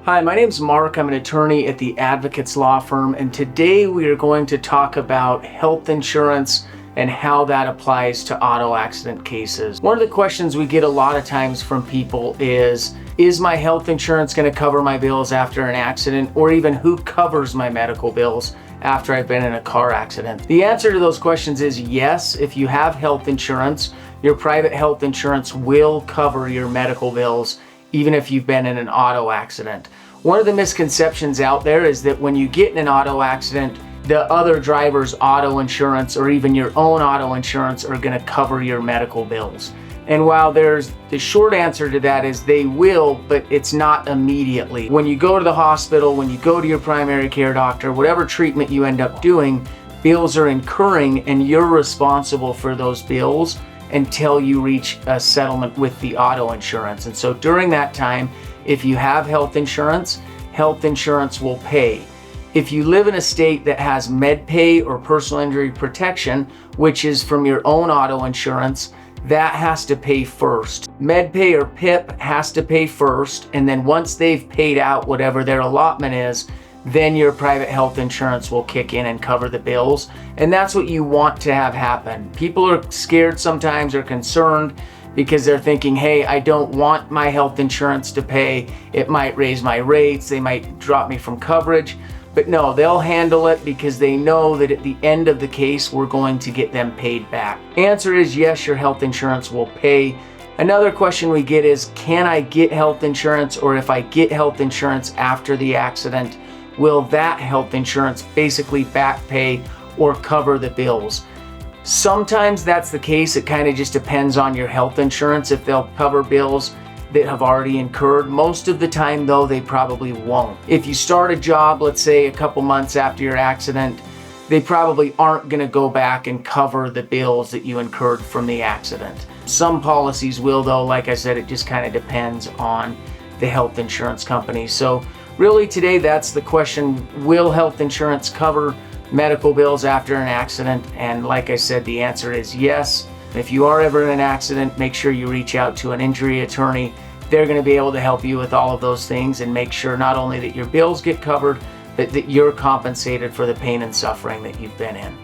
Hi, my name's Mark. I'm an attorney at the Advocates Law Firm, and today we are going to talk about health insurance and how that applies to auto accident cases. One of the questions we get a lot of times from people is my health insurance going to cover my bills after an accident, or even who covers my medical bills after I've been in a car accident? The answer to those questions is yes. If you have health insurance, your private health insurance will cover your medical bills even if you've been in an auto accident. One of the misconceptions out there is that when you get in an auto accident, the other driver's auto insurance or even your own auto insurance are going to cover your medical bills. And while the short answer to that is they will, but it's not immediately. When you go to the hospital, when you go to your primary care doctor, whatever treatment you end up doing, bills are incurring and you're responsible for those bills until you reach a settlement with the auto insurance. And so during that time, if you have health insurance will pay. If you live in a state that has MedPay or personal injury protection, which is from your own auto insurance, that has to pay first. MedPay or PIP has to pay first, and then once they've paid out whatever their allotment is, then your private health insurance will kick in and cover the bills. And that's what you want to have happen. People are scared sometimes or concerned because they're thinking, hey, I don't want my health insurance to pay. It might raise my rates. They might drop me from coverage. But no, they'll handle it because they know that at the end of the case, we're going to get them paid back. Answer is yes, your health insurance will pay. Another question we get is, can I get health insurance? Or if I get health insurance after the accident, will that health insurance basically back pay or cover the bills? Sometimes that's the case. It kind of just depends on your health insurance if they'll cover bills that have already incurred. Most of the time though, they probably won't. If you start a job, let's say a couple months after your accident, they probably aren't going to go back and cover the bills that you incurred from the accident. Some policies will though. Like I said, it just kind of depends on the health insurance company. So really today, that's the question. Will health insurance cover medical bills after an accident? And like I said, the answer is yes. If you are ever in an accident, make sure you reach out to an injury attorney. They're going to be able to help you with all of those things and make sure not only that your bills get covered, but that you're compensated for the pain and suffering that you've been in.